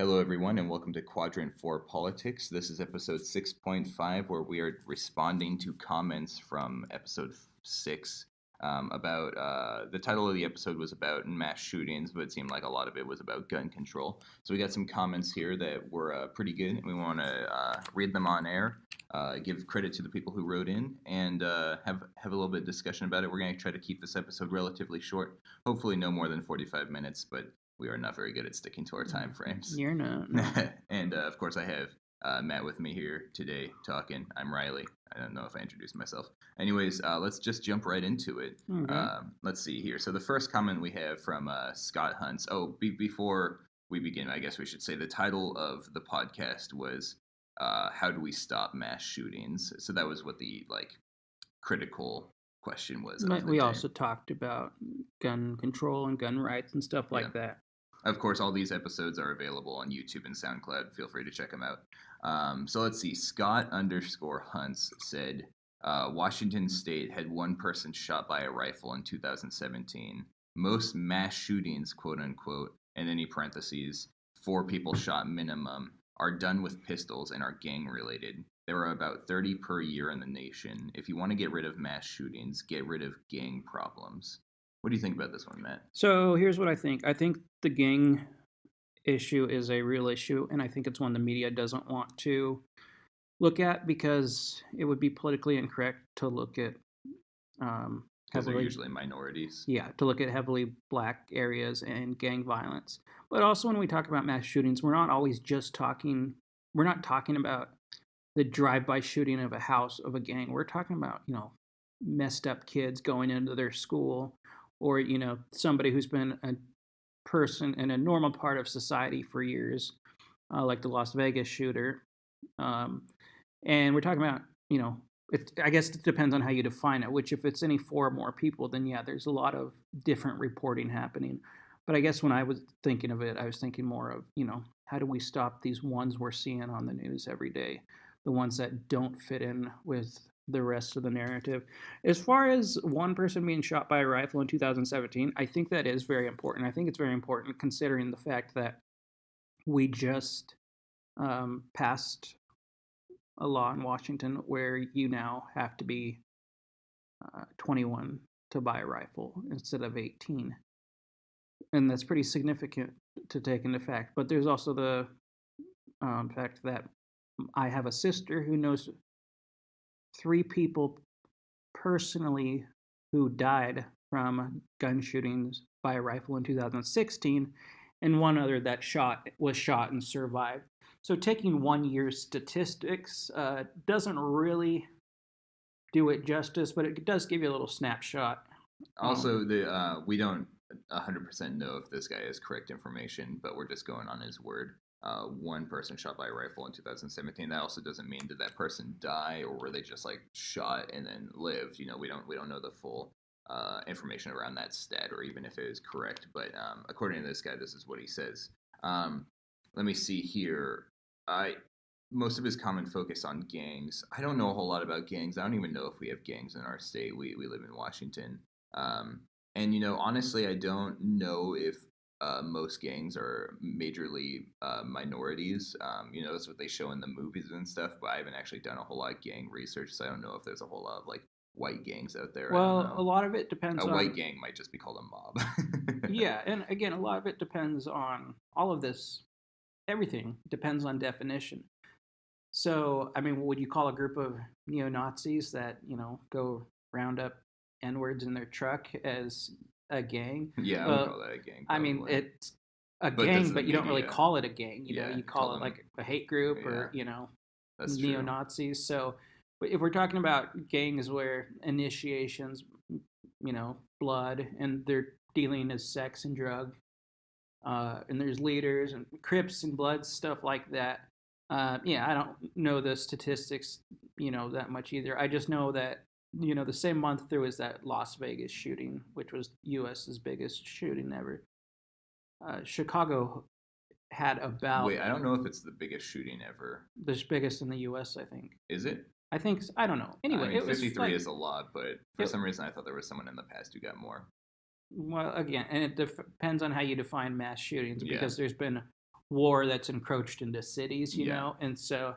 Hello, everyone, and welcome to Quadrant for Politics. This is episode 6.5, where we are responding to comments from episode 6 about the title of the episode was about mass shootings, but it seemed like a lot of it was about gun control. So we got some comments here that were pretty good, and we want to read them on air, give credit to the people who wrote in, and have a little bit of discussion about it. We're going to try to keep this episode relatively short, hopefully no more than 45 minutes, but we are not very good at sticking to our time frames. You're not. And of course, I have Matt with me here today talking. I'm Riley. I don't know if I introduced myself. Anyways, let's just jump right into it. Okay. Let's see here. So the first comment we have from Scott Hunts. Oh, before we begin, I guess we should say the title of the podcast was "How Do We Stop Mass Shootings?" So that was what the critical question was. We also talked about gun control and gun rights and stuff like that. Of course, all these episodes are available on YouTube and SoundCloud. Feel free to check them out. So let's see. Scott_Hunts said, Washington State had one person shot by a rifle in 2017. Most mass shootings, quote unquote, and then he parentheses, 4 people shot minimum, are done with pistols and are gang related. There are about 30 per year in the nation. If you want to get rid of mass shootings, get rid of gang problems. What do you think about this one, Matt? So here's what I think. I think the gang issue is a real issue, and I think it's one the media doesn't want to look at because it would be politically incorrect to look at because they're usually minorities. Yeah, to look at heavily black areas and gang violence. But also when we talk about mass shootings, we're not talking about the drive-by shooting of a house of a gang. We're talking about, messed up kids going into their school, or, somebody who's been a person in a normal part of society for years, like the Las Vegas shooter. And we're talking about, I guess it depends on how you define it, which if it's any 4 or more people, then yeah, there's a lot of different reporting happening. But I guess when I was thinking of it, I was thinking more of, how do we stop these ones we're seeing on the news every day, the ones that don't fit in with the rest of the narrative. As far as one person being shot by a rifle in 2017, I think that is very important. I think it's very important considering the fact that we just passed a law in Washington where you now have to be 21 to buy a rifle instead of 18. And that's pretty significant to take into fact. But there's also the fact that I have a sister who knows 3 people personally who died from gun shootings by a rifle in 2016, and one other that was shot and survived. So taking 1 year's statistics doesn't really do it justice, but it does give you a little snapshot. Also, we don't 100% know if this guy has correct information, but we're just going on his word. One person shot by a rifle in 2017. That also doesn't mean did that person die or were they just shot and then lived. We don't know the full information around that stat or even if it is correct. But according to this guy, this is what he says. Let me see here. Most of his comment focused on gangs. I don't know a whole lot about gangs. I don't even know if we have gangs in our state. We live in Washington. And honestly, I don't know if most gangs are majorly minorities. That's what they show in the movies and stuff, but I haven't actually done a whole lot of gang research, so I don't know if there's a whole lot of white gangs out there. Well, a lot of it depends on... A white gang might just be called a mob. Yeah, and again, a lot of it depends on all of this. Everything depends on definition. So, would you call a group of neo-Nazis that, go round up N-words in their truck as a gang? Yeah, I would call that a gang. Probably. It's a gang, but you don't really call it a gang. You call it a hate group or, That's neo-Nazis. True. So, but if we're talking about gangs where initiations, blood, and they're dealing as sex and drug, and there's leaders and Crips and Bloods, stuff like that. I don't know the statistics, that much either. I just know that, the same month there was that Las Vegas shooting, which was U.S.'s biggest shooting ever. Chicago had about... Wait, I don't know if it's the biggest shooting ever. The biggest in the U.S., I think. Is it? I think, I don't know. Anyway, it was 53 is a lot, but for some reason I thought there was someone in the past who got more. Well, again, and it depends on how you define mass shootings, because there's been war that's encroached into cities, you Yeah. know, and so.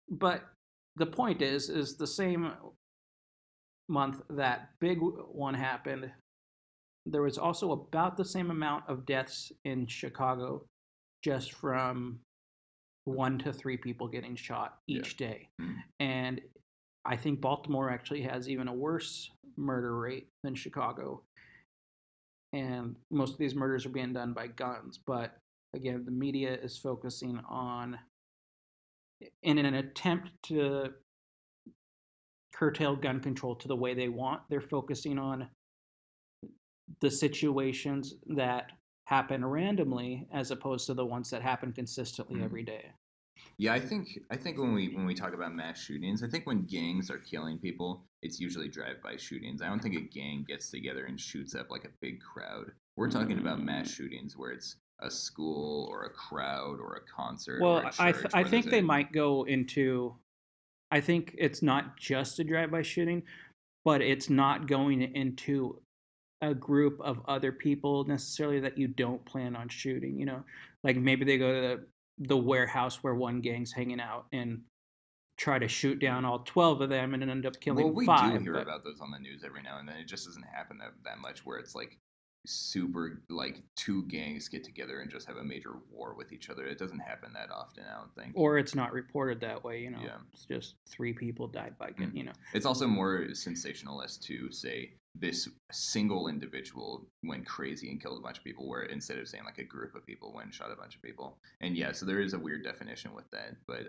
But the point is the same month that big one happened, there was also about the same amount of deaths in Chicago just from 1 to 3 people getting shot each day. Mm. And I think Baltimore actually has even a worse murder rate than Chicago. And most of these murders are being done by guns. But again, the media is focusing on, in an attempt to curtail gun control to the way they want, they're focusing on the situations that happen randomly as opposed to the ones that happen consistently every day. Yeah, I think when we talk about mass shootings, I think when gangs are killing people, it's usually drive-by shootings. I don't think a gang gets together and shoots up like a big crowd. We're talking about mass shootings where it's a school or a crowd or a concert or Well, a church. I think they might go into. I think it's not just a drive-by shooting, but it's not going into a group of other people necessarily that you don't plan on shooting. You know, like maybe they go to the warehouse where one gang's hanging out and try to shoot down all 12 of them and then end up killing Well, we five. do hear But about those on the news every now and then. It just doesn't happen that much where it's like super like two gangs get together and just have a major war with each other. It doesn't happen that often, I don't think. or it's not reported that way. You know, Yeah. it's just 3 people died by gun. You know, It's also more sensationalist to say this single individual went crazy and killed a bunch of people, where instead of saying like a group of people went and shot a bunch of people. And yeah, so there is a weird definition with that. But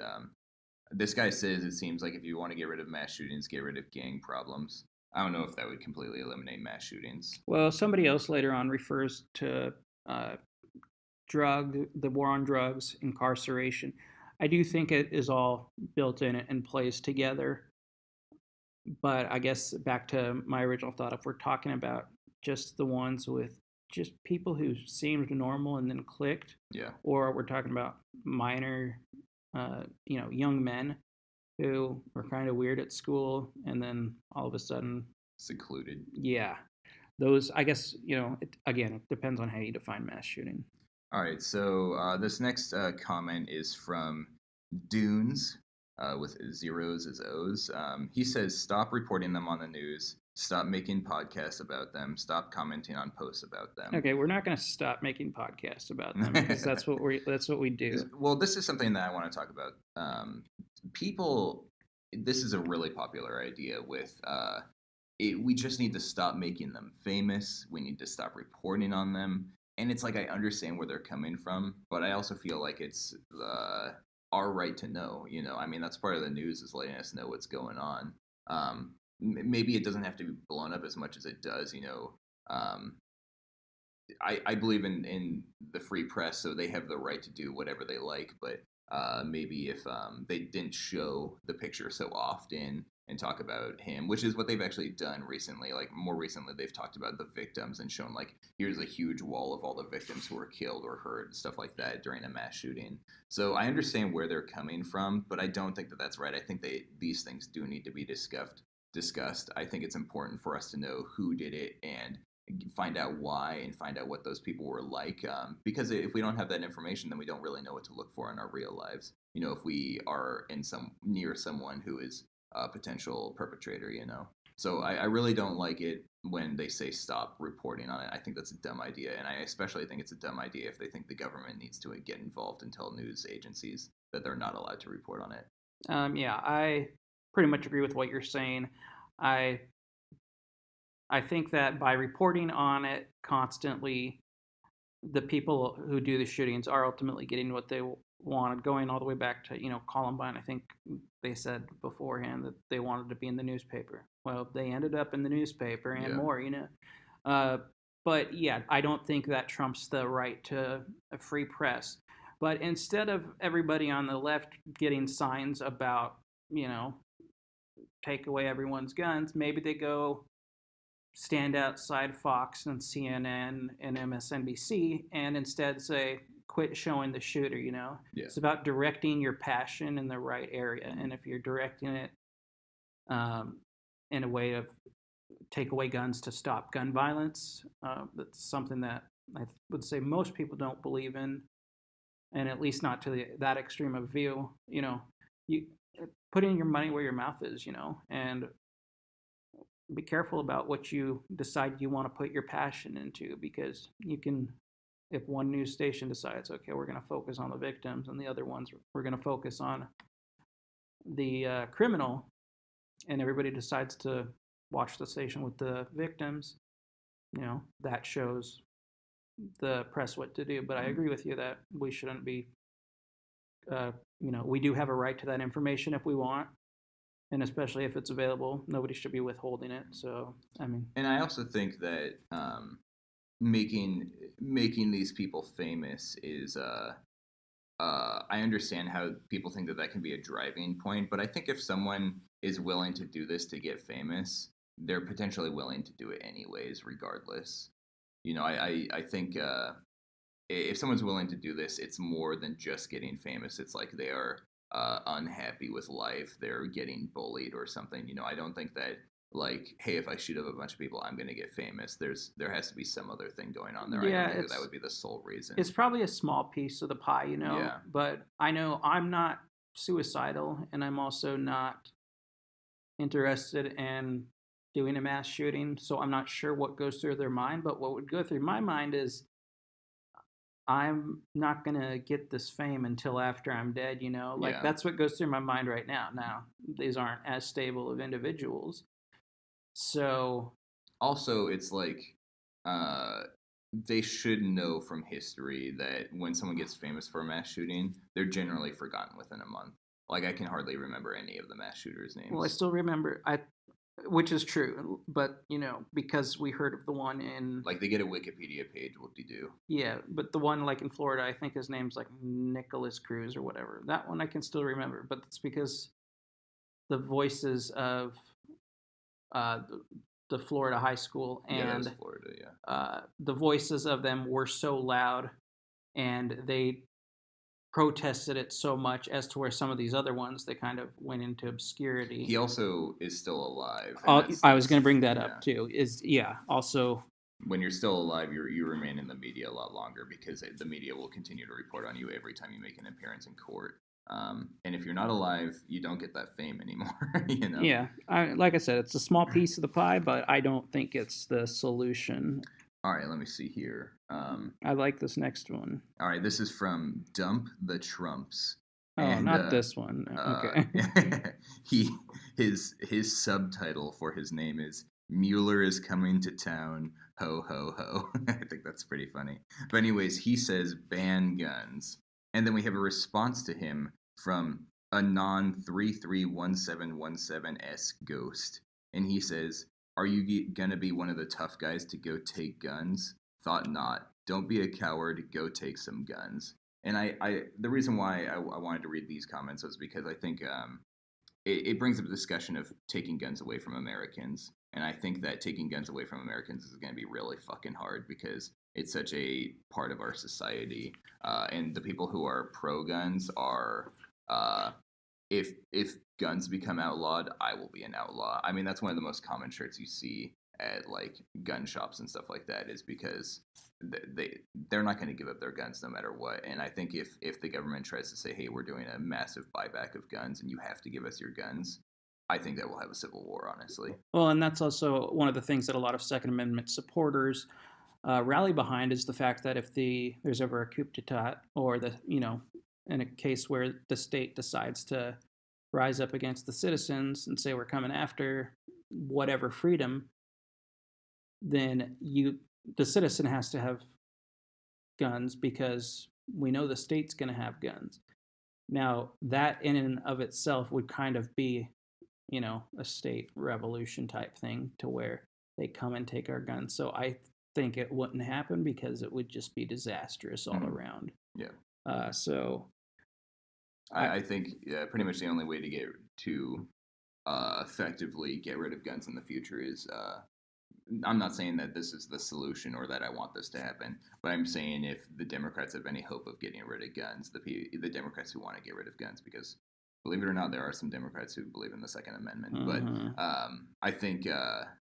this guy says it seems like if you want to get rid of mass shootings, get rid of gang problems. I don't know if that would completely eliminate mass shootings. well, somebody else later on refers to uh, the war on drugs, incarceration. I do think it is all built in and plays together. But I guess back to my original thought, if we're talking about just the ones with just people who seemed normal and then clicked, Yeah. or we're talking about minor, young men who were kind of weird at school and then all of a sudden, Secluded. yeah, those, I guess, again, it depends on how you define mass shooting. All right, so this next comment is from Dunes, with zeros as O's. He says, "Stop reporting them on the news. Stop making podcasts about them. Stop commenting on posts about them." Okay, we're not going to stop making podcasts about them because that's what we do. Well, this is something that I want to talk about. People, this is a really popular idea with. We just need to stop making them famous. We need to stop reporting on them. And it's like I understand where they're coming from, but I also feel like it's our right to know. You know, I mean, that's part of the news is letting us know what's going on. Maybe it doesn't have to be blown up as much as it does. You know, I believe in the free press, so they have the right to do whatever they like. But maybe if they didn't show the picture so often and talk about him, which is what they've actually done recently. Like more recently, they've talked about the victims and shown like here's a huge wall of all the victims who were killed or hurt, stuff like that during a mass shooting. So I understand where they're coming from, but I don't think that that's right. I think these things do need to be discussed. I think it's important for us to know who did it and find out why and find out what those people were like. Because if we don't have that information, then we don't really know what to look for in our real lives. You know, if we are near someone who is a potential perpetrator, you know. So I really don't like it when they say stop reporting on it. I think that's a dumb idea, and I especially think it's a dumb idea if they think the government needs to get involved and tell news agencies that they're not allowed to report on it. Yeah, I pretty much agree with what you're saying. I think that by reporting on it constantly, the people who do the shootings are ultimately getting what they wanted, going all the way back to, Columbine. I think they said beforehand that they wanted to be in the newspaper. Well, they ended up in the newspaper and more, But yeah, I don't think that trumps the right to a free press. But instead of everybody on the left getting signs about, take away everyone's guns, maybe they go stand outside Fox and CNN and MSNBC and instead say, quit showing the shooter, Yeah. It's about directing your passion in the right area. And if you're directing it in a way of take away guns to stop gun violence, that's something that I would say most people don't believe in. and at least not to that extreme of view. You putting your money where your mouth is, and be careful about what you decide you want to put your passion into, because you can, if one news station decides, okay, we're going to focus on the victims, and the other ones we're going to focus on the criminal, and everybody decides to watch the station with the victims, that shows the press what to do. But I agree with you that we shouldn't be, we do have a right to that information if we want, and especially if it's available. Nobody should be withholding it. So, I mean, and I also think that making these people famous is I understand how people think that can be a driving point, but I think if someone is willing to do this to get famous, they're potentially willing to do it anyways, regardless. I think if someone's willing to do this, it's more than just getting famous. It's like they are unhappy with life, they're getting bullied or something. I don't think that, like, hey, if I shoot up a bunch of people, I'm going to get famous. There has to be some other thing going on there. Yeah, I don't think that would be the sole reason. It's probably a small piece of the pie, Yeah. But I know I'm not suicidal, and I'm also not interested in doing a mass shooting, so I'm not sure what goes through their mind. But what would go through my mind is, I'm not going to get this fame until after I'm dead, Like, Yeah. that's what goes through my mind right now. Now, these aren't as stable of individuals. So, Also, it's like they should know from history that when someone gets famous for a mass shooting, they're generally forgotten within a month. Like, I can hardly remember any of the mass shooters' names. well, I still remember, which is true, but because we heard of the one in, like, they get a Wikipedia page, whoop-de-doo. yeah, but the one like in Florida, I think his name's like Nicholas Cruz or whatever. That one I can still remember, but it's because the voices of the Florida high school, and Florida, yeah. The voices of them were so loud, and they protested it so much as to where some of these other ones, they kind of went into obscurity. He also is still alive. I was going to bring that up too. Also, when you're still alive, you remain in the media a lot longer, because the media will continue to report on you every time you make an appearance in court. And if you're not alive, you don't get that fame anymore. Yeah, like I said, it's a small piece of the pie, but I don't think it's the solution. All right, let me see here. I like this next one. All right, this is from Dump the Trumps. Oh, and, not this one. Okay. His subtitle for his name is "Mueller is coming to town. Ho ho ho." I think that's pretty funny. But anyways, he says ban guns, and then we have a response to him from a non-331717S ghost, and he says, "Are you gonna be one of the tough guys to go take guns? Thought not. Don't be a coward. Go take some guns." And the reason why I wanted to read these comments was because I think it brings up a discussion of taking guns away from Americans. And I think that taking guns away from Americans is going to be really fucking hard, because it's such a part of our society. And the people who are pro-guns are, if guns become outlawed, I will be an outlaw. I mean, that's one of the most common shirts you see at, like, gun shops and stuff like that, is because they're not going to give up their guns no matter what. And I think if the government tries to say, hey, we're doing a massive buyback of guns and you have to give us your guns, I think that we'll have a civil war, honestly. Well, and that's also one of the things that a lot of Second Amendment supporters rally behind, is the fact that if there's ever a coup d'etat, or in a case where the state decides to rise up against the citizens and say we're coming after whatever freedom, then the citizen has to have guns, because we know the state's going to have guns. Now, that in and of itself would kind of be, a state revolution type thing, to where they come and take our guns. So I think it wouldn't happen, because it would just be disastrous all around. Yeah. So I think pretty much the only way to effectively get rid of guns in the future is, I'm not saying that this is the solution or that I want this to happen, but I'm saying if the Democrats have any hope of getting rid of guns, the Democrats who want to get rid of guns, because believe it or not, there are some Democrats who believe in the Second Amendment. Mm-hmm. But I think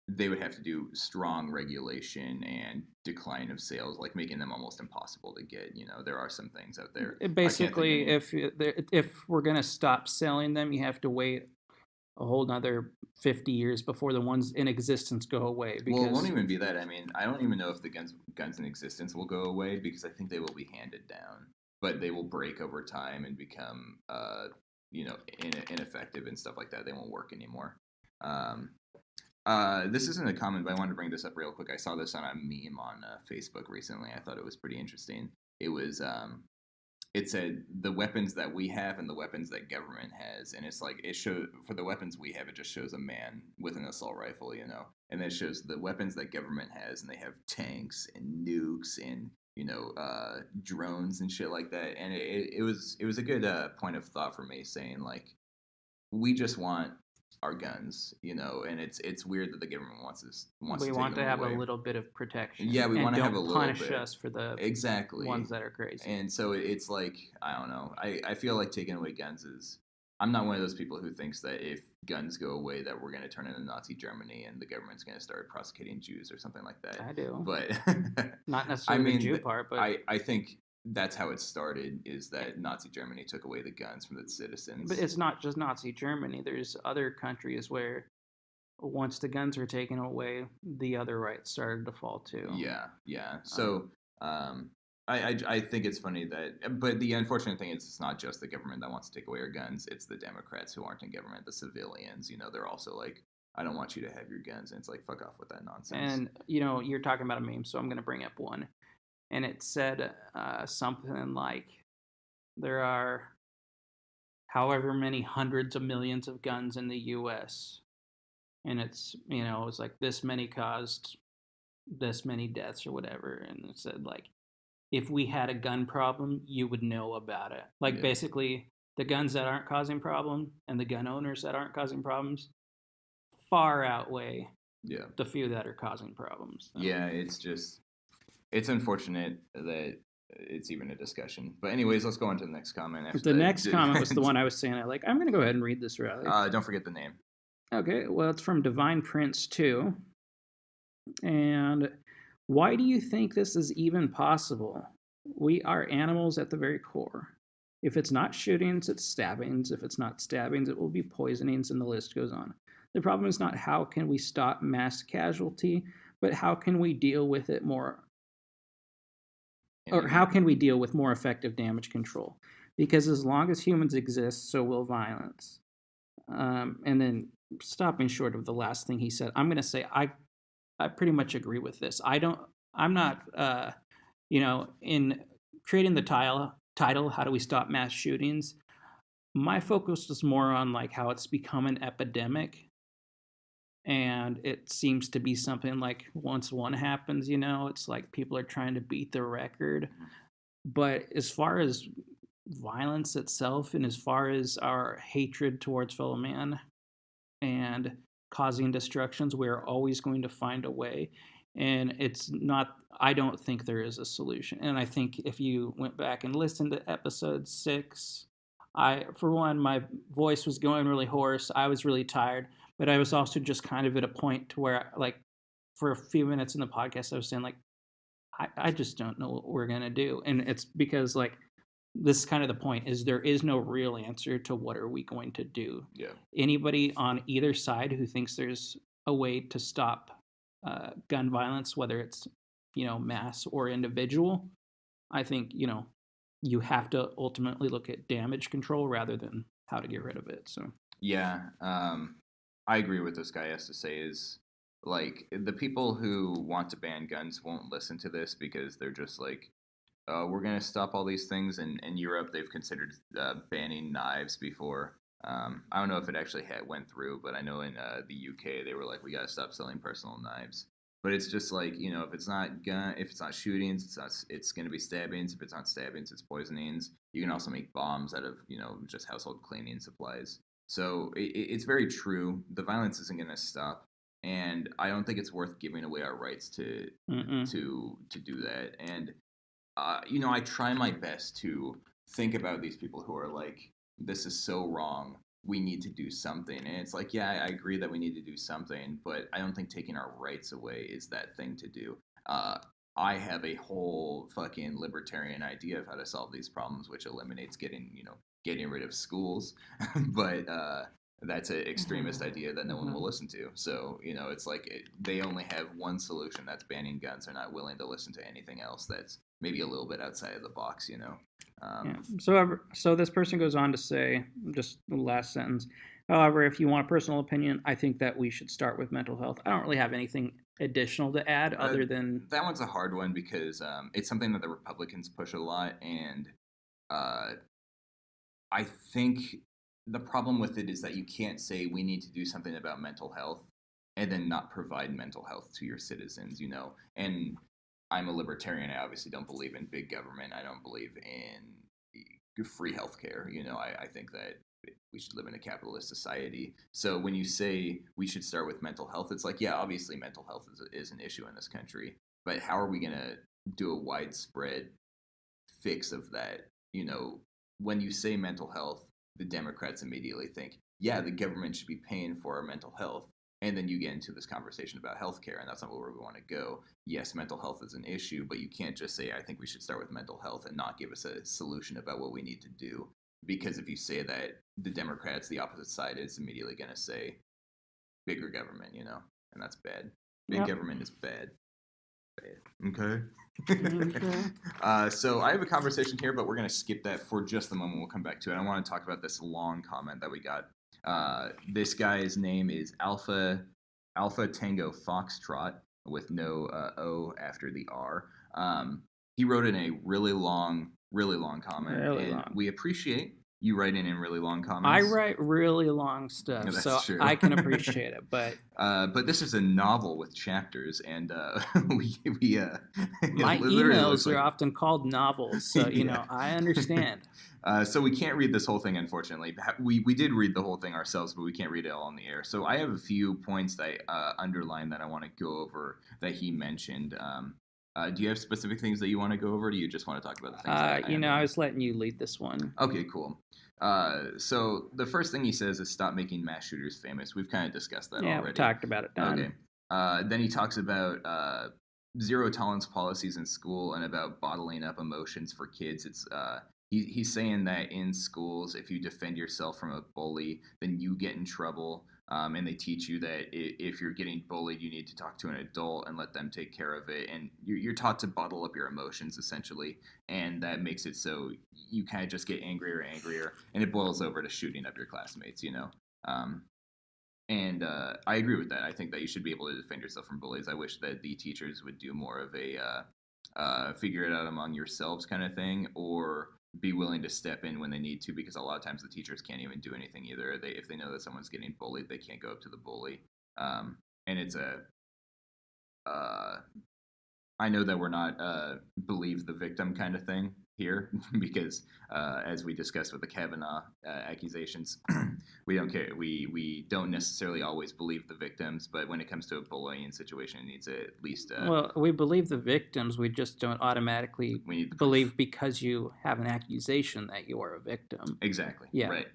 they would have to do strong regulation and decline of sales, like making them almost impossible to get. There are some things out there. I can't think of Basically, any. if we're gonna stop selling them, you have to wait a whole another 50 years before the ones in existence go away. Well, it won't Because even be that. I mean, I don't even know if the guns in existence will go away because I think they will be handed down, but they will break over time and become, ineffective and stuff like that. They won't work anymore. Um, this isn't a comment, but I wanted to bring this up real quick. I saw this on a meme on Facebook recently. I thought it was pretty interesting. It was it said the weapons that we have and the weapons that government has, and it's like it shows for the weapons we have, it just shows a man with an assault rifle, and then it shows the weapons that government has, and they have tanks and nukes and drones and shit like that. And it was a good point of thought for me, saying like we just want our guns, and it's weird that the government wants we to take want to them have away. a little bit of protection. Yeah, we and want to have don't a little punish bit. us for the Exactly. ones that are crazy. And so it's like, I don't know. I feel like taking away guns is. I'm not one of those people who thinks that if guns go away, that we're going to turn into Nazi Germany and the government's going to start prosecuting Jews or something like that. I do, But not necessarily the Jew part, but I think that's how it started. Is that Nazi Germany took away the guns from its citizens? but it's not just Nazi Germany. There's other countries where once the guns were taken away, the other rights started to fall too. Yeah. So I think it's funny but the unfortunate thing is it's not just the government that wants to take away our guns. It's the Democrats who aren't in government, the civilians. They're also like, I don't want you to have your guns, and it's like, fuck off with that nonsense. And you're talking about a meme, so I'm going to bring up one, and it said something like there are however many hundreds of millions of guns in the U.S. and it's it's like this many caused this many deaths or whatever, and it said like if we had a gun problem, you would know about it. Like basically the guns that aren't causing problem and the gun owners that aren't causing problems far outweigh the few that are causing problems. So. Yeah, it's unfortunate that it's even a discussion. But anyways, let's go on to the next comment. The next comment was the one I was saying I like. I'm going to go ahead and read this, Riley. Don't forget the name. Okay, well, it's from Divine Prince 2. And why do you think this is even possible? We are animals at the very core. If it's not shootings, it's stabbings. If it's not stabbings, it will be poisonings, and the list goes on. The problem is not how can we stop mass casualty, but how can we deal with it more, or how can we deal with more effective damage control? Because as long as humans exist, so will violence. And then stopping short of the last thing he said, I'm going to say I pretty much agree with this. I'm not, in creating the title, How Do We Stop Mass Shootings? My focus is more on like how it's become an epidemic. And it seems to be something like once one happens, it's like people are trying to beat the record. But as far as violence itself and as far as our hatred towards fellow man and causing destructions, we're always going to find a way. And I don't think there is a solution. And I think if you went back and listened to episode 6, for one, my voice was going really hoarse. I was really tired, but I was also just kind of at a point to where, like, for a few minutes in the podcast, I was saying, like, I just don't know what we're going to do. And it's because, like, this is kind of the point, is there is no real answer to what are we going to do. Yeah. Anybody on either side who thinks there's a way to stop gun violence, whether it's, mass or individual, I think, you have to ultimately look at damage control rather than how to get rid of it. So yeah, I agree with this guy has to say is like the people who want to ban guns won't listen to this because they're just like, we're going to stop all these things. And in Europe, they've considered banning knives before. I don't know if it actually went through, but I know in the UK, they were like, we got to stop selling personal knives. But it's just like, if it's not if it's not shootings, it's going to be stabbings. If it's not stabbings, it's poisonings. You can also make bombs out of, just household cleaning supplies. So it's very true. The violence isn't going to stop. And I don't think it's worth giving away our rights to do that. And, I try my best to think about these people who are like, this is so wrong. we need to do something. And it's like, yeah, I agree that we need to do something, but I don't think taking our rights away is that thing to do. I have a whole fucking libertarian idea of how to solve these problems, which eliminates getting rid of schools. But that's an extremist idea that no one will listen to. So, it's like they only have one solution, that's banning guns. They're not willing to listen to anything else that's maybe a little bit outside of the box, So this person goes on to say, just the last sentence, however, if you want a personal opinion, I think that we should start with mental health. I don't really have anything additional to add other than... That one's a hard one because it's something that the Republicans push a lot, and I think the problem with it is that you can't say we need to do something about mental health and then not provide mental health to your citizens, And I'm a libertarian. I obviously don't believe in big government. I don't believe in free healthcare. I think that we should live in a capitalist society. So when you say we should start with mental health, it's like, yeah, obviously mental health is an issue in this country, but how are we going to do a widespread fix of that? When you say mental health, the Democrats immediately think, yeah, the government should be paying for our mental health. And then you get into this conversation about healthcare, and that's not where we want to go. Yes, mental health is an issue, but you can't just say, I think we should start with mental health and not give us a solution about what we need to do. Because if you say that, the Democrats, the opposite side, is immediately going to say bigger government, and that's bad. Big government is bad. Okay. So I have a conversation here, but we're going to skip that for just the moment. We'll come back to it. I want to talk about this long comment that we got. This guy's name is Alpha Tango Foxtrot with no O after the R. He wrote in a really long comment. We appreciate you writing in really long comments. I write really long stuff, so true. I can appreciate it. But this is a novel with chapters, and my emails are often called novels, so I understand. So we can't read this whole thing, unfortunately. We did read the whole thing ourselves, but we can't read it all on the air. So I have a few points that I underlined that I want to go over that he mentioned. Do you have specific things that you want to go over, or do you just want to talk about the things I was letting you lead this one. Okay, cool. So the first thing he says is stop making mass shooters famous. We've kind of discussed that already. Yeah, we talked about it. Done. Okay. Then he talks about zero tolerance policies in school and about bottling up emotions for kids. It's he's saying that in schools, if you defend yourself from a bully, then you get in trouble. And they teach you that if you're getting bullied, you need to talk to an adult and let them take care of it. And you're taught to bottle up your emotions, essentially. And that makes it so you kind of just get angrier and angrier. And it boils over to shooting up your classmates, And I agree with that. I think that you should be able to defend yourself from bullies. I wish that the teachers would do more of a figure it out among yourselves kind of thing, or be willing to step in when they need to, because a lot of times the teachers can't even do anything either. If they know that someone's getting bullied, they can't go up to the bully. And it's I know that we're not believe the victim kind of thing here, because as we discussed with the Kavanaugh accusations, we don't care. We don't necessarily always believe the victims, but when it comes to a bullying situation, it needs at least. Well, we believe the victims. We just don't automatically believe because you have an accusation that you are a victim. Exactly. Yeah. Right.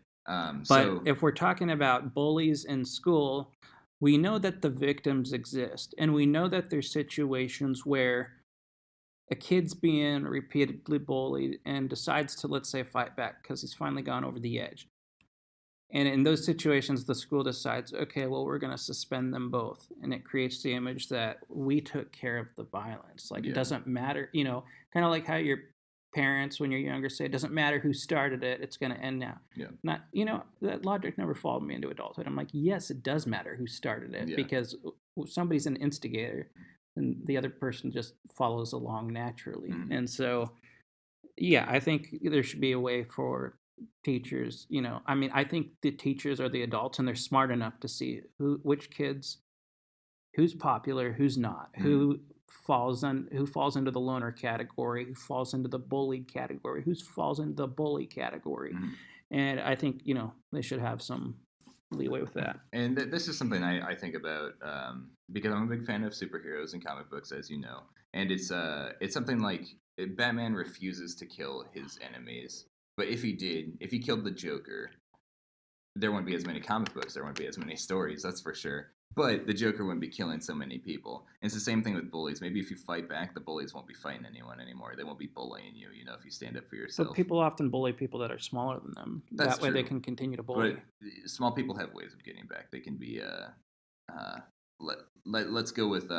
But if we're talking about bullies in school, we know that the victims exist, and we know that there's situations where a kid's being repeatedly bullied and decides to, let's say, fight back because he's finally gone over the edge. And in those situations, the school decides, okay, well, we're going to suspend them both. And it creates the image that we took care of the violence. Like, It doesn't matter, kind of like how your parents, when you're younger, say, it doesn't matter who started it, it's going to end now. Yeah. Not, that logic never followed me into adulthood. I'm like, yes, it does matter who started it, because somebody's an instigator and the other person just follows along naturally. Mm-hmm. And so, I think there should be a way for teachers, I think the teachers are the adults, and they're smart enough to see which kids, who's popular, who's not, who falls into the loner category, who falls into the bullied category, who falls into the bully category. And I think they should have some leeway with that. And this is something I think about because I'm a big fan of superheroes and comic books, as you know, and it's something like Batman refuses to kill his enemies, but if he killed the Joker, there wouldn't be as many comic books, there wouldn't be as many stories, that's for sure. But the Joker wouldn't be killing so many people. And it's the same thing with bullies. Maybe if you fight back, the bullies won't be fighting anyone anymore. They won't be bullying you, if you stand up for yourself. But people often bully people that are smaller than them. That's that way true. They can continue to bully. But small people have ways of getting back. They can be, let's go with,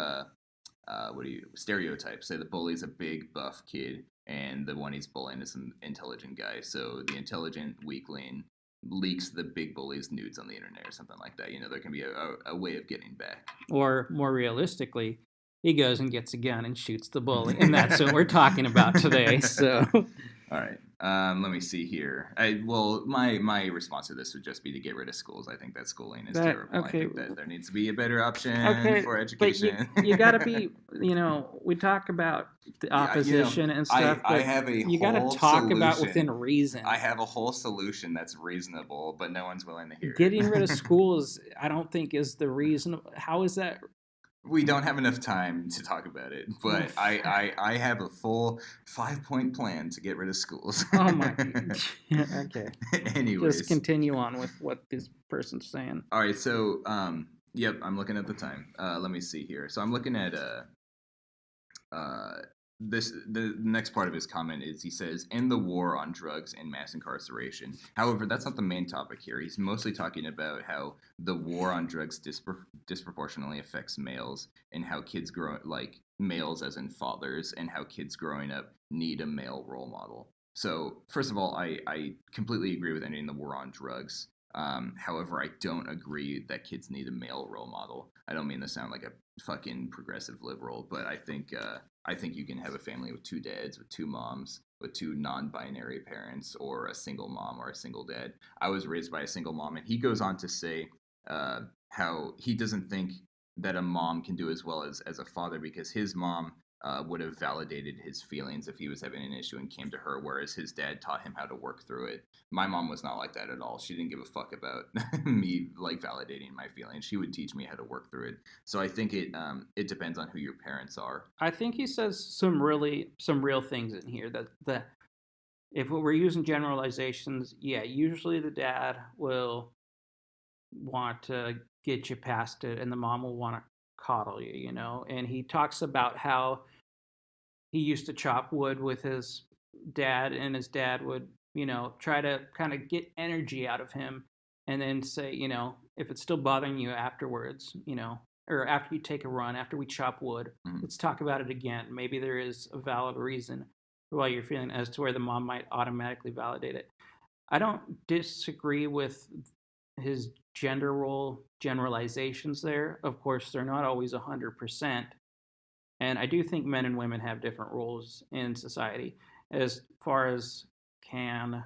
stereotypes. Say the bully's a big, buff kid, and the one he's bullying is an intelligent guy. So the intelligent weakling leaks the big bully's nudes on the internet or something like that. There can be a way of getting back. Or more realistically, he goes and gets a gun and shoots the bully, and that's what we're talking about today. So, all right, let me see here. My response to this would just be to get rid of schools. I think that schooling is terrible. Okay. I think that there needs to be a better option for education. But you got to be, we talk about the opposition and stuff. I have a you got to talk about within reason. I have a whole solution that's reasonable, but no one's willing to hear Getting it. rid of schools, I don't think is the reason. How is that? We don't have enough time to talk about it, but I have a full 5-point plan to get rid of schools. Oh my God. Okay. Anyways. Just continue on with what this person's saying. All right, so, yep, I'm looking at the time. Let me see here. So I'm looking at the next part of his comment is he says, end the war on drugs and mass incarceration. However, that's not the main topic here. He's mostly talking about how the war on drugs disproportionately affects males and how kids grow, like males as in fathers, and how kids growing up need a male role model. So first of all, I completely agree with ending the war on drugs. However, I don't agree that kids need a male role model. I don't mean to sound like a fucking progressive liberal, but I think you can have a family with 2 dads, with 2 moms, with 2 non-binary parents, or a single mom or a single dad. I was raised by a single mom, and he goes on to say how he doesn't think that a mom can do as well as a father because his mom would have validated his feelings if he was having an issue and came to her, whereas his dad taught him how to work through it. My mom was not like that at all. She didn't give a fuck about me like validating my feelings. She would teach me how to work through it. So I think it depends on who your parents are. I think he says some real things in here that if we're using generalizations, yeah, usually the dad will want to get you past it and the mom will want to coddle you, and he talks about how he used to chop wood with his dad and his dad would try to kind of get energy out of him and then say, if it's still bothering you afterwards, or after you take a run, after we chop wood, let's talk about it again. Maybe there is a valid reason for why you're feeling, as to where the mom might automatically validate it. I don't disagree with his gender role generalizations there. Of course, they're not always 100%. And I do think men and women have different roles in society. As far as can,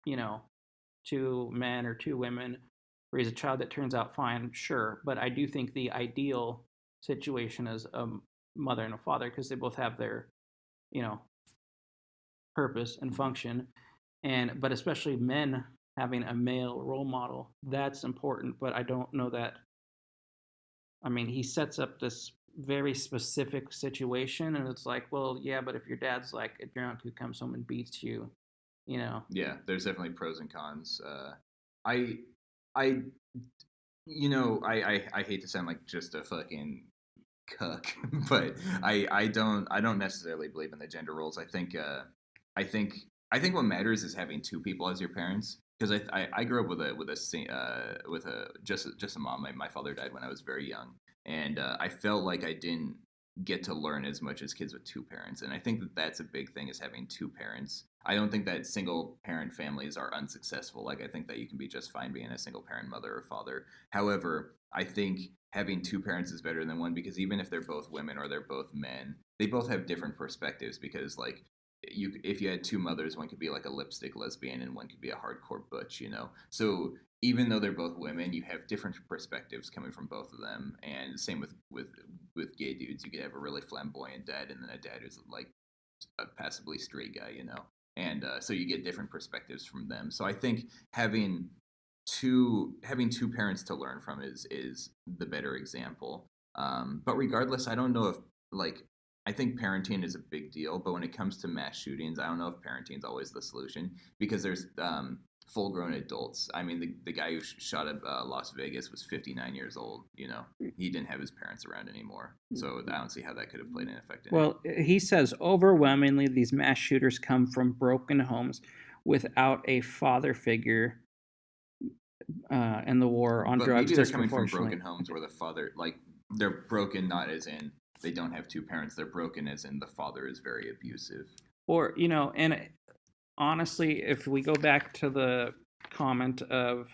2 men or 2 women raise a child that turns out fine, sure. But I do think the ideal situation is a mother and a father because they both have their, purpose and function. But especially men having a male role model, that's important. But I don't know that. I mean, he sets up this very specific situation, and it's like, well, yeah, but if your dad's like a drunk who comes home and beats you, Yeah, there's definitely pros and cons. I hate to sound like just a fucking cuck, but I don't necessarily believe in the gender roles. I think what matters is having 2 people as your parents. Because I grew up with just a mom. My father died when I was very young, and I felt like I didn't get to learn as much as kids with 2 parents. And I think that that's a big thing, is having 2 parents. I don't think that single parent families are unsuccessful. Like, I think that you can be just fine being a single parent mother or father. However, I think having 2 parents is better than 1, because even if they're both women or they're both men, they both have different perspectives. Because like, if you had 2 mothers, one could be like a lipstick lesbian and one could be a hardcore butch, So even though they're both women, you have different perspectives coming from both of them. And same with gay dudes. You could have a really flamboyant dad and then a dad who's like a passively straight guy, And so you get different perspectives from them. So I think having two parents to learn from is the better example. But regardless, I don't know if I think parenting is a big deal, but when it comes to mass shootings, I don't know if parenting is always the solution, because there's full-grown adults. I mean, the guy who shot at Las Vegas was 59 years old. He didn't have his parents around anymore, so I don't see how that could have played an effect in it. Well, he says overwhelmingly these mass shooters come from broken homes without a father figure in the war on But drugs. maybe they're coming from broken homes where the father, they're broken not as in they don't have two parents. They're broken as in the father is very abusive. Or, and honestly, if we go back to the comment of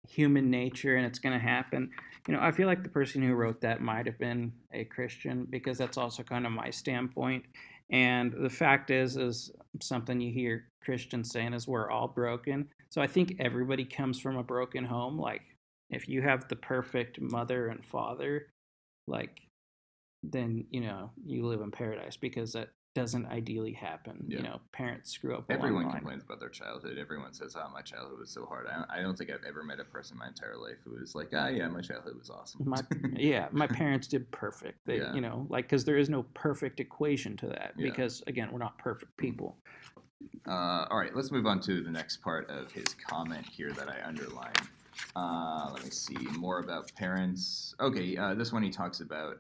human nature and it's going to happen, I feel like the person who wrote that might have been a Christian, because that's also kind of my standpoint. And the fact is something you hear Christians saying is we're all broken. So I think everybody comes from a broken home. Like, if you have the perfect mother and father, then, you live in paradise, because that doesn't ideally happen. Yeah. Parents screw up. Everyone complains about their childhood. Everyone says, "Oh, my childhood was so hard." I don't think I've ever met a person in my entire life who was like, "Ah, yeah, my childhood was awesome." My parents did perfect. They, because there is no perfect equation to that. Yeah. Because again, we're not perfect people. All right, let's move on to the next part of his comment here that I underlined. Let me see more about parents. Okay, this one he talks about.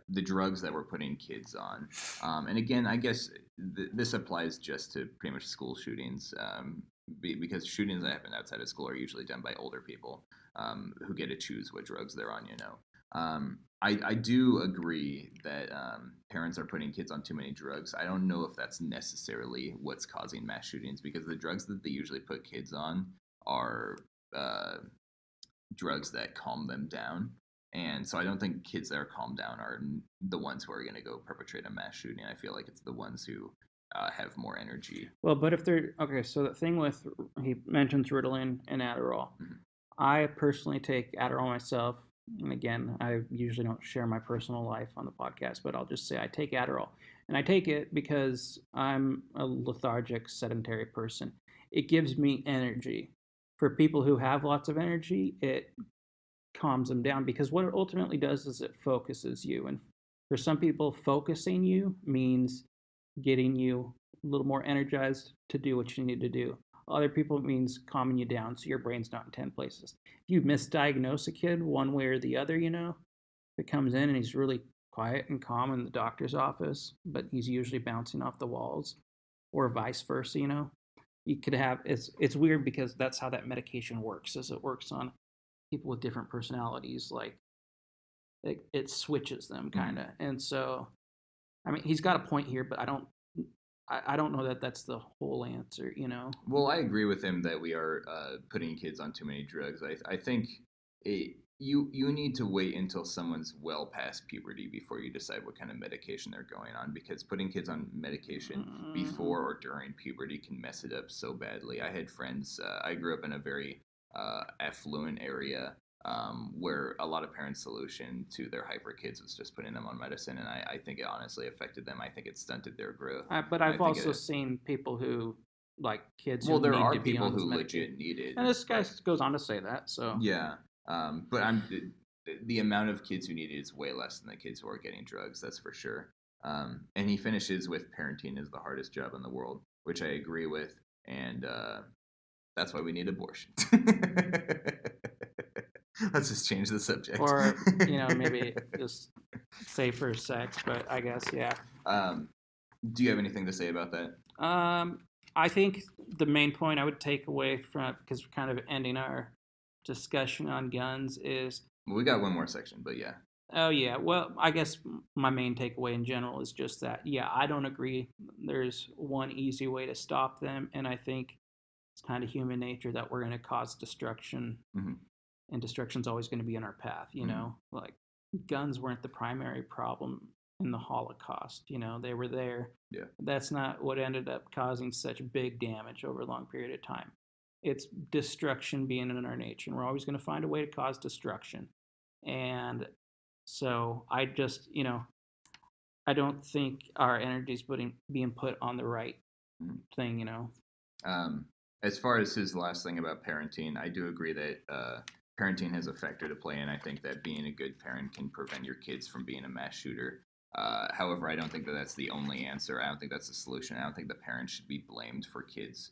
The drugs that we're putting kids on. And again, I guess this applies just to pretty much school shootings, because shootings that happen outside of school are usually done by older people who get to choose what drugs they're on, I do agree that parents are putting kids on too many drugs. I don't know if that's necessarily what's causing mass shootings, because the drugs that they usually put kids on are drugs that calm them down. And so I don't think kids that are calmed down are the ones who are going to go perpetrate a mass shooting. I feel like it's the ones who have more energy. Well, but if they're okay, so the thing with, he mentions Ritalin and Adderall. Mm-hmm. I personally take Adderall myself, and again, I usually don't share my personal life on the podcast, but I'll just say I take Adderall, and I take it because I'm a lethargic, sedentary person. It gives me energy. For people who have lots of energy, it calms them down, because what it ultimately does is it focuses you. And for some people, focusing you means getting you a little more energized to do what you need to do. Other people, it means calming you down so your brain's not in 10 places. If you misdiagnose a kid one way or the other, if it comes in and he's really quiet and calm in the doctor's office, but he's usually bouncing off the walls, or vice versa, you could have, it's weird, because that's how that medication works, is it works on people with different personalities. Like, it switches them kind of. And so, I mean, he's got a point here, but I don't know that that's the whole answer, Well, I agree with him that we are putting kids on too many drugs. I think you need to wait until someone's well past puberty before you decide what kind of medication they're going on, because putting kids on medication before or during puberty can mess it up so badly. I had friends, I grew up in a very affluent area where a lot of parents' solution to their hyper kids was just putting them on medicine, and I think it honestly affected them. I think it stunted their growth. But I've also seen people who, like kids, well, there are people who legit need it, and this guy goes on to say that. So yeah, but the amount of kids who need it is way less than the kids who are getting drugs. That's for sure. And he finishes with parenting is the hardest job in the world, which I agree with, and that's why we need abortion. Let's just change the subject. Or, maybe just safer sex, but I guess, yeah. Do you have anything to say about that? I think the main point I would take away from it, because we're kind of ending our discussion on guns, is... Well, we got one more section, but yeah. Oh, yeah. Well, I guess my main takeaway in general is just that, yeah, I don't agree there's one easy way to stop them, and I think it's kind of human nature that we're going to cause destruction, and destruction's always going to be in our path, Like, guns weren't the primary problem in the Holocaust, they were there. Yeah. That's not what ended up causing such big damage over a long period of time. It's destruction being in our nature, and we're always going to find a way to cause destruction. And so I just, I don't think our energy is being put on the right thing, As far as his last thing about parenting, I do agree that parenting has a factor to play, and I think that being a good parent can prevent your kids from being a mass shooter. However, I don't think that that's the only answer. I don't think that's the solution. I don't think the parents should be blamed for kids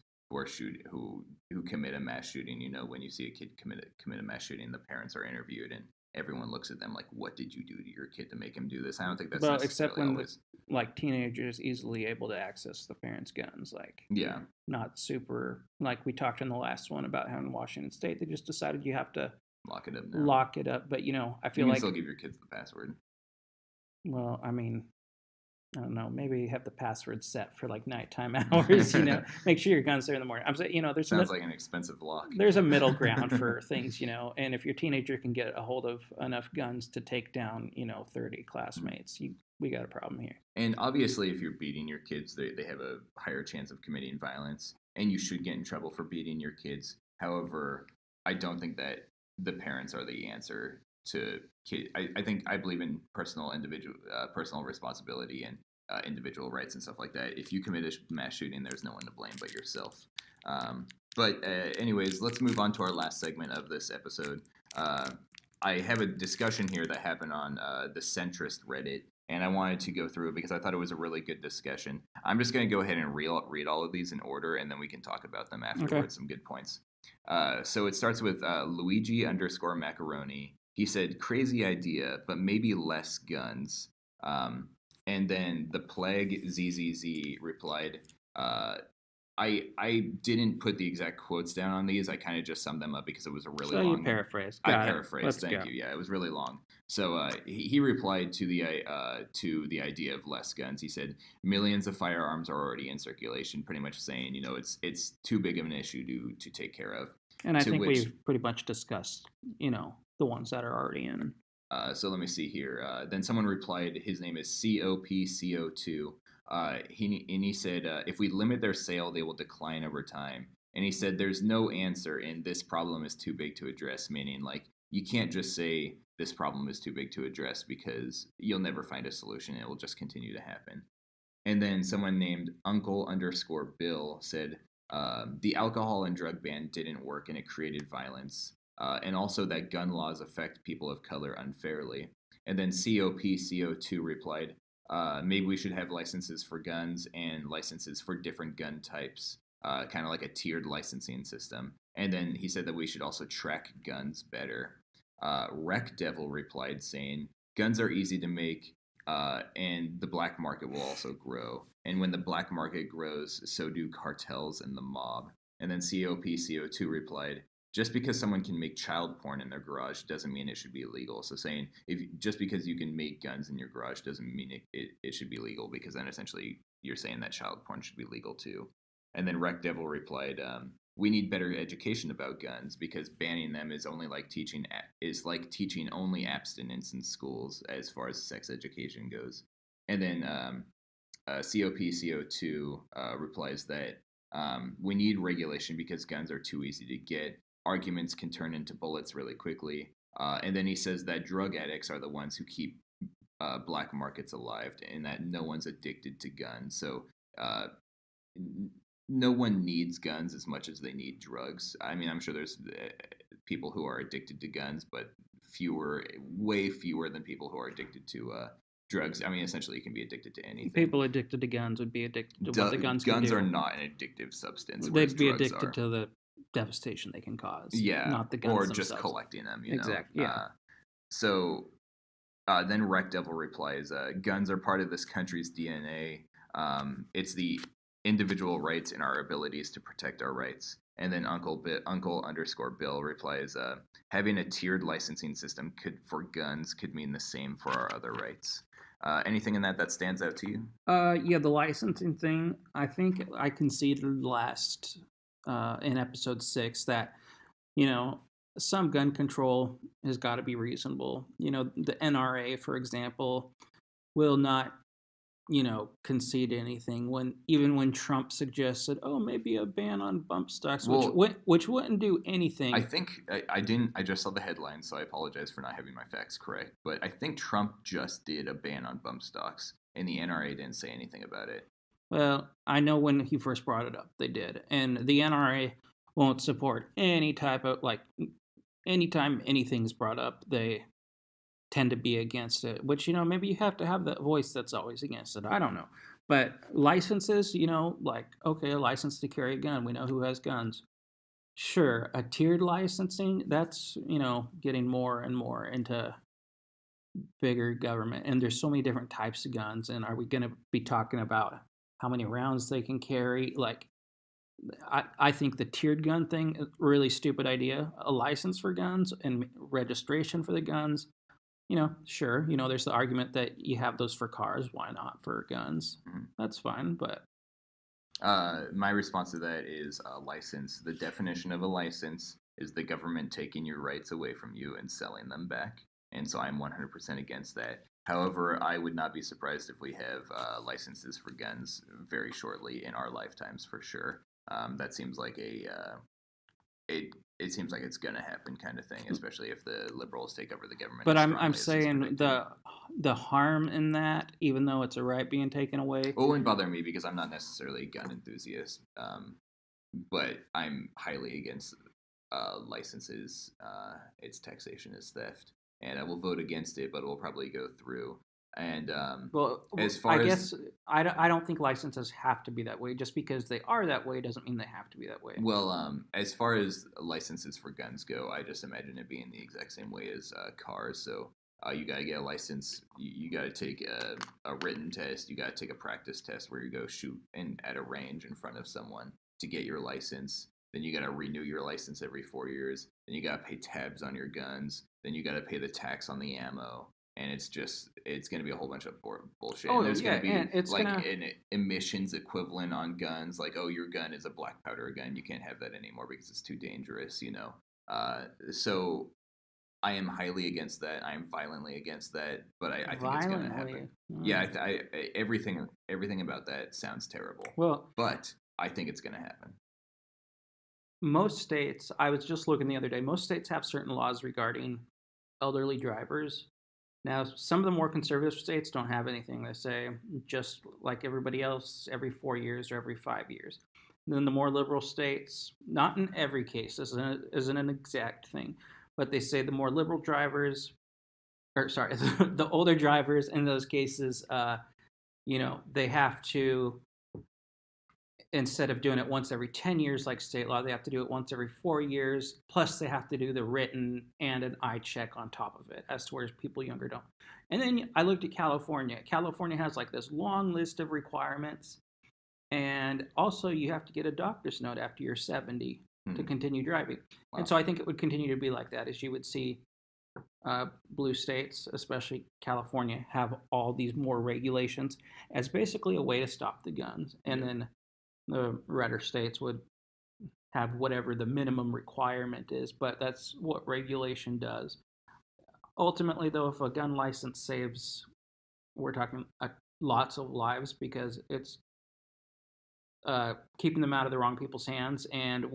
who commit a mass shooting. When you see a kid commit a mass shooting, the parents are interviewed and everyone looks at them like, "What did you do to your kid to make him do this?" I don't think that's Well, except necessarily when always. like teenagers easily able to access the parents' guns, like Yeah, not super like we talked in the last one about how in Washington State they just decided you have to lock it up now. lock it up. But I You feel can like, still give your kids the password. well, I mean, I don't know. Maybe have the password set for like nighttime hours. Make sure your gun's there in the morning. I'm saying, Sounds like an expensive lock. there's a middle ground for things, and if your teenager can get a hold of enough guns to take down, 30 classmates, we got a problem here. And obviously, if you're beating your kids, they have a higher chance of committing violence, and you should get in trouble for beating your kids. However, I don't think that the parents are the answer to kid. I believe in personal responsibility and individual rights and stuff like that. If you commit a mass shooting, there's no one to blame but yourself. But anyways, let's move on to our last segment of this episode. I have a discussion here that happened on the centrist Reddit, and I wanted to go through it because I thought it was a really good discussion. I'm just going to go ahead and read all of these in order, and then we can talk about them afterwards. Okay. Some good points. So it starts with Luigi_Macaroni. He said, "Crazy idea, but maybe less guns." And then the Plague ZZZ replied, I didn't put the exact quotes down on these. I kind of just summed them up because it was a really long. You paraphrased. I paraphrased. Thank you. Yeah, it was really long. So he replied to the idea of less guns. He said, "Millions of firearms are already in circulation," pretty much saying, it's too big of an issue to take care of. And I think we've pretty much discussed, the ones that are already in. So let me see here. Then someone replied, his name is COPCO2. He said, "If we limit their sale, they will decline over time." And he said, "There's no answer, and this problem is too big to address," meaning like you can't just say this problem is too big to address because you'll never find a solution. It will just continue to happen. And then someone named Uncle_Bill said, "The alcohol and drug ban didn't work, and it created violence. And also that gun laws affect people of color unfairly." And then COPCO2 replied, "Maybe we should have licenses for guns and licenses for different gun types, kind of like a tiered licensing system." And then he said that we should also track guns better. Wreck Devil replied saying, "Guns are easy to make, and the black market will also grow. And when the black market grows, so do cartels and the mob." And then COPCO2 replied, "Just because someone can make child porn in their garage doesn't mean it should be illegal." So saying, just because you can make guns in your garage doesn't mean it should be legal, because then essentially you're saying that child porn should be legal too. And then Wreck Devil replied, "We need better education about guns because banning them is like teaching only abstinence in schools as far as sex education goes." And then COPCO2 replies that we need regulation because guns are too easy to get. Arguments can turn into bullets really quickly. And then he says that drug addicts are the ones who keep black markets alive, and that no one's addicted to guns. So no one needs guns as much as they need drugs. I mean, I'm sure there's people who are addicted to guns, but way fewer than people who are addicted to drugs. I mean, essentially, you can be addicted to anything. People addicted to guns would be addicted to what the guns can do. Guns are not an addictive substance. They'd be addicted to the devastation they can cause. Yeah, not the guns or themselves. Just collecting them. Exactly. Yeah. Then Wreck Devil replies, "Guns are part of this country's DNA. It's the individual rights and our abilities to protect our rights." And then Uncle_Bill replies, "Having a tiered licensing system for guns could mean the same for our other rights." Anything in that stands out to you? Yeah, the licensing thing. I think I conceded last in episode 6 that some gun control has got to be reasonable. The NRA, for example, will not concede anything even when Trump suggested, maybe a ban on bump stocks, which wouldn't do anything. I think I just saw the headline, so I apologize for not having my facts correct, but I think Trump just did a ban on bump stocks, and the NRA didn't say anything about it. Well, I know when he first brought it up, they did, and the NRA won't support any type of anytime anything's brought up, they tend to be against it, which, maybe you have to have that voice that's always against it. I don't know. But licenses, like, okay, a license to carry a gun. We know who has guns. Sure, a tiered licensing, that's, getting more and more into bigger government. And there's so many different types of guns. And are we going to be talking about how many rounds they can carry? Like, I think the tiered gun thing is a really stupid idea. A license for guns and registration for the guns, sure. There's the argument that you have those for cars. Why not for guns? Mhm. That's fine. But My response to that is a license. The definition of a license is the government taking your rights away from you and selling them back. And so I'm 100% against that. However, I would not be surprised if we have licenses for guns very shortly in our lifetimes, for sure. That seems like it seems like it's gonna happen, kind of thing, especially if the liberals take over the government. but as I'm strongly I'm as he's saying predicting. the harm in that, even though it's a right being taken away. It wouldn't bother me because I'm not necessarily a gun enthusiast, but I'm highly against licenses. Its taxation is theft, and I will vote against it, but it will probably go through. And Well, as I far as guess I don't think licenses have to be that way. Just because they are that way doesn't mean they have to be that way. as far as licenses for guns go, I just imagine it being the exact same way as cars. So you gotta get a license. You gotta take a written test. You gotta take a practice test where you go shoot at a range in front of someone to get your license. Then you gotta renew your license every 4 years. Then you gotta pay tabs on your guns. Then you gotta pay the tax on the ammo. And it's going to be a whole bunch of bullshit. Oh And there's yeah, going to and be it's like gonna. an emissions equivalent on guns, like, oh, your gun is a black powder gun, you can't have that anymore because it's too dangerous. So I am highly against that. I am violently against that, but I think it's going to Violently. happen. Yeah, everything about that sounds terrible, Well, but I think it's going to happen. most states, I was just looking the other day, most states have certain laws regarding elderly drivers. Now, some of the more conservative states don't have anything. They say just like everybody else, every 4 years or every 5 years. And then the more liberal states, not in every case, this isn't an exact thing, but they say the more liberal drivers, or sorry, the older drivers in those cases, they have to, instead of doing it once every 10 years like state law, they have to do it once every 4 years. Plus, they have to do the written and an eye check on top of it, as to where people younger don't. And then I looked at California. California has like this long list of requirements. And also, you have to get a doctor's note after you're 70 to continue driving. Wow. And so I think it would continue to be like that, as you would see blue states, especially California, have all these more regulations as basically a way to stop the guns. And then the redder states would have whatever the minimum requirement is, but that's what regulation does. Ultimately, though, if a gun license saves, we're talking lots of lives because it's keeping them out of the wrong people's hands, and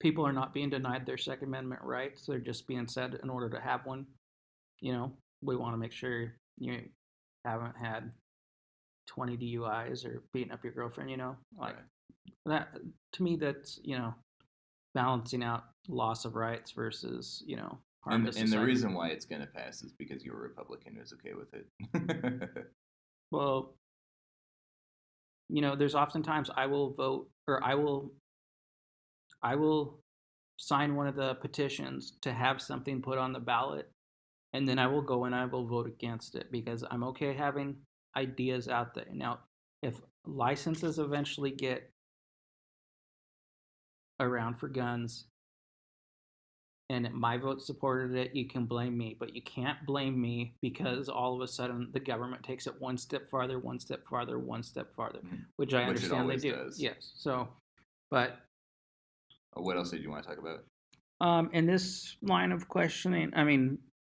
people are not being denied their Second Amendment rights. They're just being said in order to have one. We want to make sure you haven't had 20 DUIs or beating up your girlfriend, like that. To me, that's, balancing out loss of rights versus, harm to society. And the reason why it's going to pass is because you're a Republican who's okay with it. Well, there's oftentimes I will vote, or I will sign one of the petitions to have something put on the ballot, and then I will go and I will vote against it because I'm okay having ideas out there. Now, if licenses eventually get around for guns and my vote supported it, you can blame me, but you can't blame me because all of a sudden the government takes it one step farther, which I understand they do. Does. Yes. So, but what else did you want to talk about? In this line of questioning,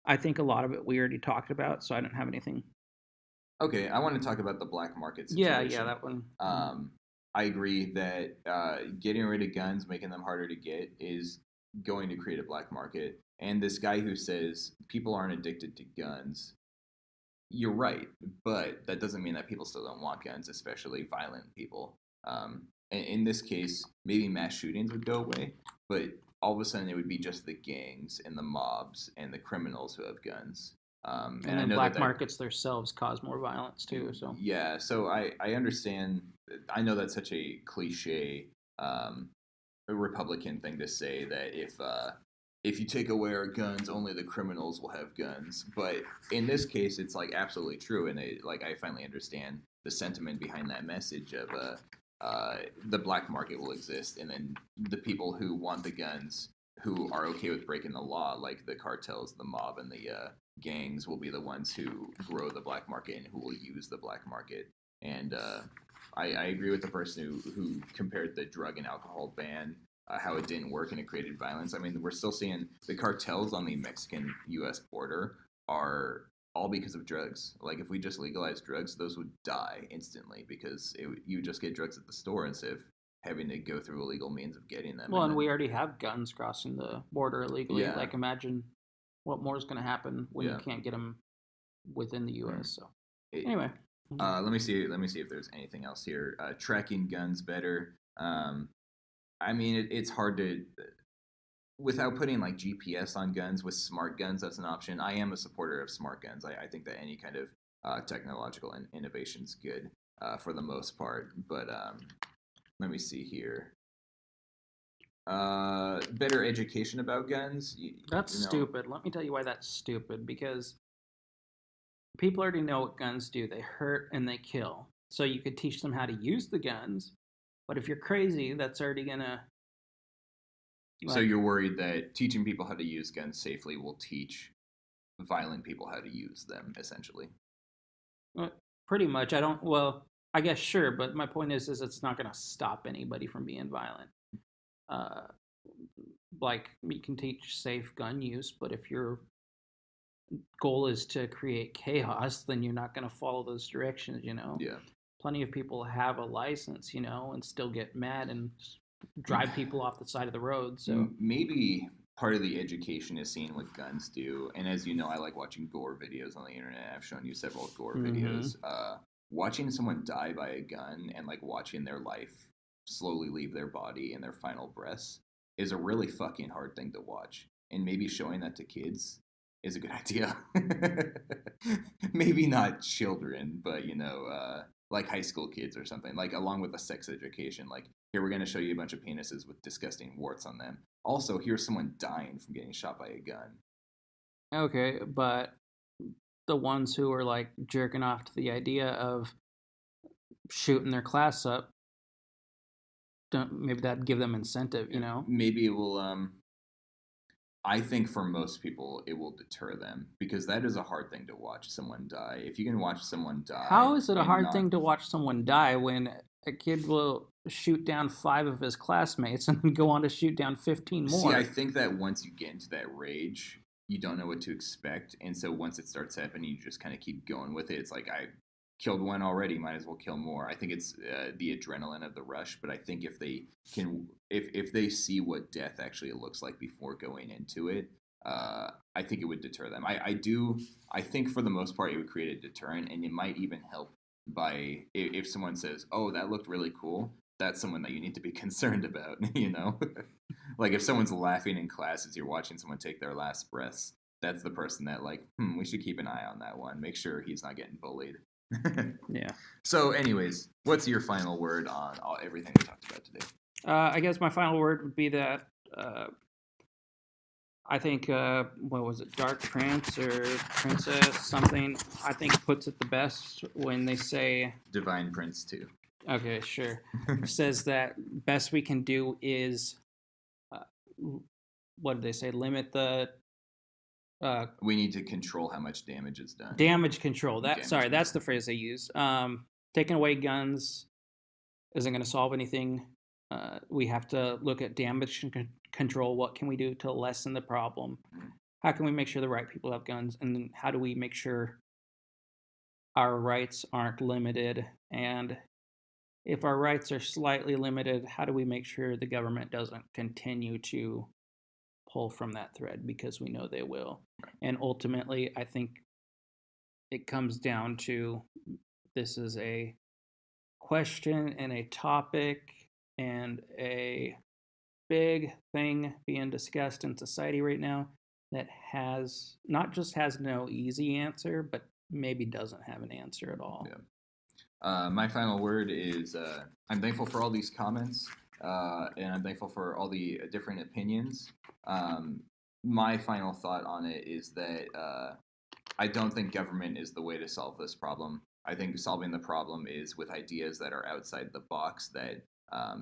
I think a lot of it we already talked about, so I don't have anything. Okay, I want to talk about the black market situation. Yeah, that one. I agree that getting rid of guns, making them harder to get, is going to create a black market. And this guy who says people aren't addicted to guns, you're right, but that doesn't mean that people still don't want guns, especially violent people. In this case, maybe mass shootings would go away, but all of a sudden it would be just the gangs and the mobs and the criminals who have guns. And I then know black that markets themselves cause more violence too. So yeah, so I understand. I know that's such a cliche a Republican thing to say that if you take away our guns, only the criminals will have guns. But in this case, it's like absolutely true, and like I finally understand the sentiment behind that message of the black market will exist, and then the people who want the guns, who are okay with breaking the law, like the cartels, the mob, and the gangs, will be the ones who grow the black market and who will use the black market. And I agree with the person who compared the drug and alcohol ban, how it didn't work and it created violence. I mean, we're still seeing the cartels on the Mexican-U.S. border are all because of drugs. Like, if we just legalized drugs, those would die instantly because you just get drugs at the store instead of having to go through illegal means of getting them. well, and we already have guns crossing the border illegally. Yeah. Like, imagine what more is going to happen when you Yeah. can't get them within the U.S. So It- anyway, let me see. Let me see if there's anything else here. Tracking guns better. I mean, it's hard to without putting like GPS on guns. With smart guns, that's an option. I am a supporter of smart guns. I think that any kind of technological innovation is good for the most part. But let me see here. Better education about guns. that's stupid. Let me tell you why that's stupid. Because people already know what guns do. They hurt and they kill. So you could teach them how to use the guns. But if you're crazy, that's already gonna. So you're worried that teaching people how to use guns safely will teach violent people how to use them, essentially. Pretty much. I don't. Well, I guess sure, but my point is it's not gonna stop anybody from being violent. Uh, like you can teach safe gun use, but if your goal is to create chaos, then you're not gonna follow those directions. Yeah. Plenty of people have a license, and still get mad and drive people off the side of the road. So maybe part of the education is seeing what guns do. And as you know, I like watching gore videos on the internet. I've shown you several gore videos. Watching someone die by a gun and like watching their life slowly leave their body in their final breaths is a really fucking hard thing to watch. And maybe showing that to kids is a good idea. Maybe not children, but like high school kids or something, like along with the sex education. Like, here, we're going to show you a bunch of penises with disgusting warts on them. Also, here's someone dying from getting shot by a gun. Okay, but the ones who are like jerking off to the idea of shooting their class up, maybe that'd give them incentive, Maybe it will. I think for most people, it will deter them because that is a hard thing to watch someone die. If you can watch someone die, how is it a hard thing to watch someone die when a kid will shoot down 5 of his classmates and then go on to shoot down 15 more? See, I think that once you get into that rage, you don't know what to expect, and so once it starts happening, you just kind of keep going with it. It's like, I killed one already, might as well kill more. I think it's the adrenaline of the rush, but I think if they can, if they see what death actually looks like before going into it, I think it would deter them. I think for the most part it would create a deterrent, and it might even help by if someone says, "Oh, that looked really cool," that's someone that you need to be concerned about, Like if someone's laughing in class as you're watching someone take their last breaths, that's the person that like, we should keep an eye on that one. Make sure he's not getting bullied. Yeah. So anyways, what's your final word on everything we talked about today? I guess my final word would be that I think, what was it, Dark Prince or Princess something, I think puts it the best when they say... Divine Prince 2. Okay, sure. Says that best we can do is, what did they say, limit the... we need to control how much damage is done. Damage control. That's the phrase they use. Taking away guns isn't going to solve anything. We have to look at damage control. What can we do to lessen the problem? How can we make sure the right people have guns? And then how do we make sure our rights aren't limited? And if our rights are slightly limited, how do we make sure the government doesn't continue to pull from that thread? Because we know they will. And ultimately, I think it comes down to this is a question and a topic and a big thing being discussed in society right now. that has not just has no easy answer, but maybe doesn't have an answer at all. Yeah. My final word is I'm thankful for all these comments, and I'm thankful for all the different opinions. My final thought on it is that I don't think government is the way to solve this problem. I think solving the problem is with ideas that are outside the box that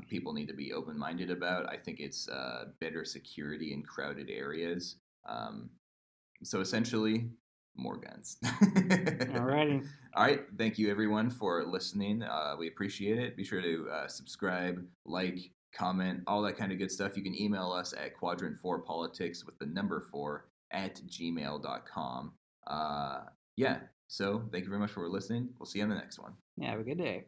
people need to be open-minded about. I think it's better security in crowded areas. So essentially, more guns. Alrighty. All right. Thank you, everyone, for listening. We appreciate it. Be sure to subscribe, like, comment, all that kind of good stuff. You can email us at quadrant4politics with the number 4 at gmail.com. Yeah. So thank you very much for listening. We'll see you on the next one. Yeah, have a good day.